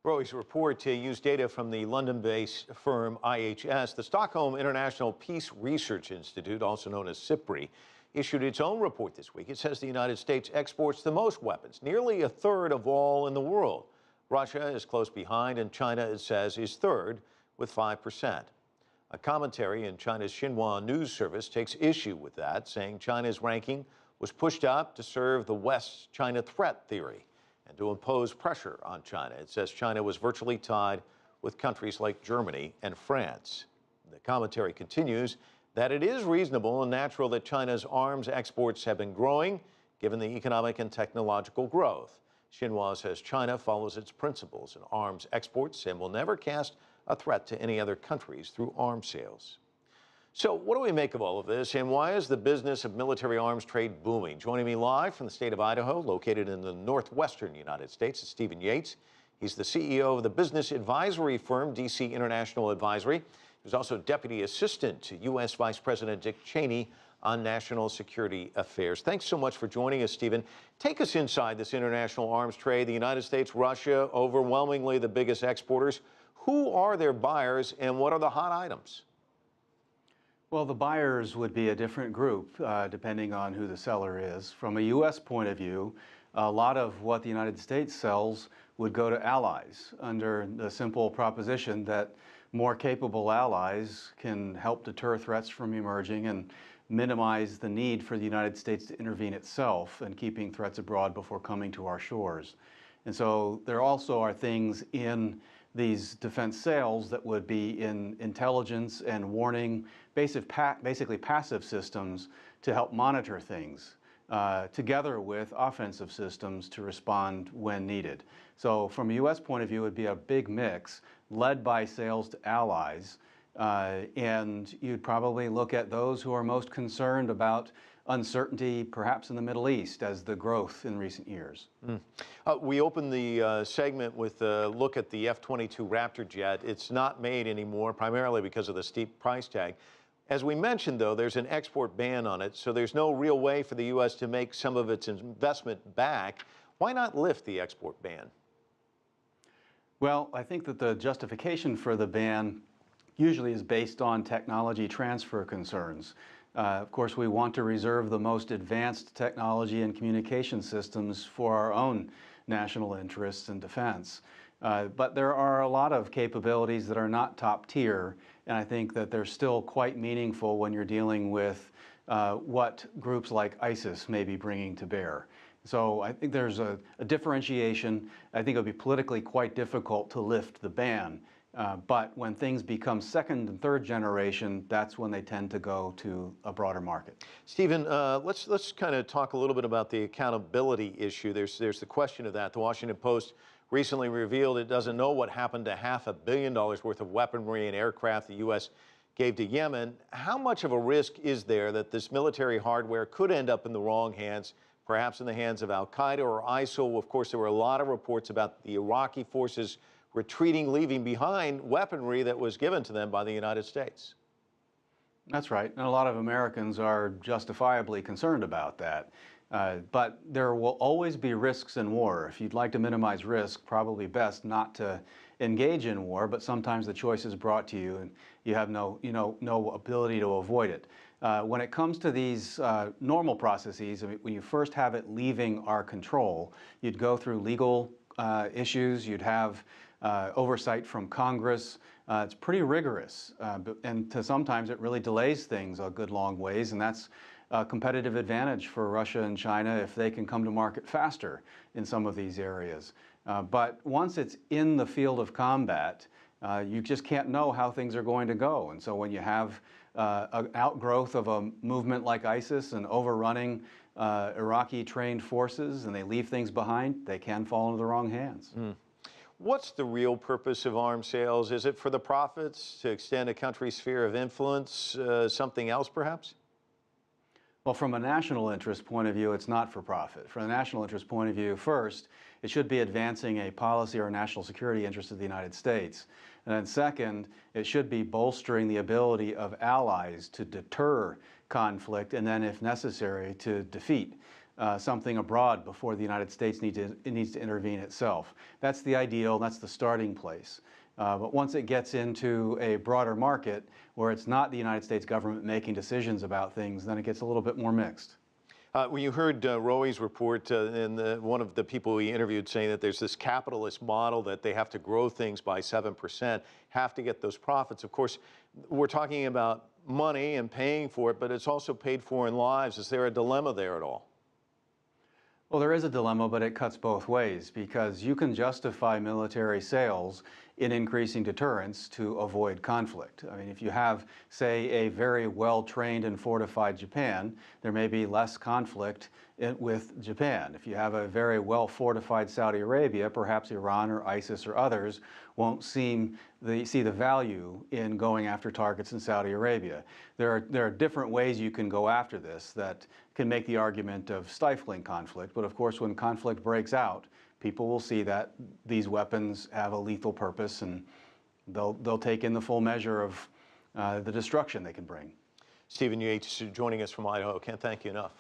Roy's report used data from the London-based firm IHS. The Stockholm International Peace Research Institute, also known as SIPRI, issued its own report this week. It says the United States exports the most weapons, nearly a third of all in the world. Russia is close behind, and China, it says, is third with 5%. A commentary in China's Xinhua news service takes issue with that, saying China's ranking was pushed up to serve the West's China threat theory and to impose pressure on China. It says China was virtually tied with countries like Germany and France. The commentary continues that it is reasonable and natural that China's arms exports have been growing, given the economic and technological growth. Xinhua says China follows its principles in arms exports and will never cast a threat to any other countries through arms sales. So what do we make of all of this, and why is the business of military arms trade booming? Joining me live from the state of Idaho, located in the northwestern United States, is Stephen Yates. He's the CEO of the business advisory firm, DC International Advisory. He was also deputy assistant to U.S. Vice President Dick Cheney on national security affairs. Thanks so much for joining us, Stephen. Take us inside this international arms trade. The United States, Russia, overwhelmingly the biggest exporters. Who are their buyers, and what are the hot items? Well, the buyers would be a different group, depending on who the seller is. From a U.S. point of view, a lot of what the United States sells would go to allies under the simple proposition that more capable allies can help deter threats from emerging and minimize the need for the United States to intervene itself in keeping threats abroad before coming to our shores. And so there also are things in these defense sales that would be in intelligence and warning, basically passive systems to help monitor things, together with offensive systems to respond when needed. So from a U.S. point of view, it would be a big mix led by sales to allies, and you'd probably look at those who are most concerned about uncertainty, perhaps in the Middle East, as the growth in recent years. We opened the segment with a look at the F-22 Raptor jet. It's not made anymore, primarily because of the steep price tag. As we mentioned, though, there's an export ban on it, so there's no real way for the U.S. to make some of its investment back. Why not lift the export ban? Well, I think that the justification for the ban usually is based on technology transfer concerns. Of course, we want to reserve the most advanced technology and communication systems for our own national interests and defense. But there are a lot of capabilities that are not top tier, and I think that they're still quite meaningful when you're dealing with what groups like ISIS may be bringing to bear. So I think there's a differentiation. I think it would be politically quite difficult to lift the ban. But when things become second and third generation, that's when they tend to go to a broader market. Stephen, let's kind of talk a little bit about the accountability issue. There's the question of that. The Washington Post recently revealed it doesn't know what happened to $500 million worth of weaponry and aircraft the U.S. gave to Yemen. How much of a risk is there that this military hardware could end up in the wrong hands, perhaps in the hands of al-Qaeda or ISIL? Of course, there were a lot of reports about the Iraqi forces retreating, leaving behind weaponry that was given to them by the United States. That's right, and a lot of Americans are justifiably concerned about that. But there will always be risks in war. If you'd like to minimize risk, probably best not to engage in war, but sometimes the choice is brought to you and you have no ability to avoid it. When it comes to these normal processes, I mean, when you first have it leaving our control, you'd go through legal issues, you'd have oversight from Congress. It's pretty rigorous, and sometimes it really delays things a good long ways, and that's a competitive advantage for Russia and China if they can come to market faster in some of these areas. But once it's in the field of combat, you just can't know how things are going to go. And so when you have an outgrowth of a movement like ISIS and overrunning Iraqi trained forces and they leave things behind, they can fall into the wrong hands. What's the real purpose of arms sales? Is it for the profits, to extend a country's sphere of influence, something else perhaps? Well, from a national interest point of view, it's not for profit. From a national interest point of view, first, it should be advancing a policy or national security interest of the United States. And then second, it should be bolstering the ability of allies to deter conflict and then, if necessary, to defeat something abroad before the United States needs to intervene itself. That's the ideal, that's the starting place. But once it gets into a broader market where it's not the United States government making decisions about things, then it gets a little bit more mixed. When you heard Roey's report, and one of the people we interviewed saying that there's this capitalist model that they have to grow things by 7%, have to get those profits. Of course, we're talking about money and paying for it, but it's also paid for in lives. Is there a dilemma there at all? Well, there is a dilemma, but it cuts both ways, because you can justify military sales in increasing deterrence to avoid conflict. I mean, if you have, say, a very well-trained and fortified Japan, there may be less conflict with Japan. If you have a very well-fortified Saudi Arabia, perhaps Iran or ISIS or others won't see the value in going after targets in Saudi Arabia. There are different ways you can go after this that can make the argument of stifling conflict, but of course when conflict breaks out, people will see that these weapons have a lethal purpose, and they'll take in the full measure of the destruction they can bring. Stephen Yates joining us from Idaho. Can't thank you enough.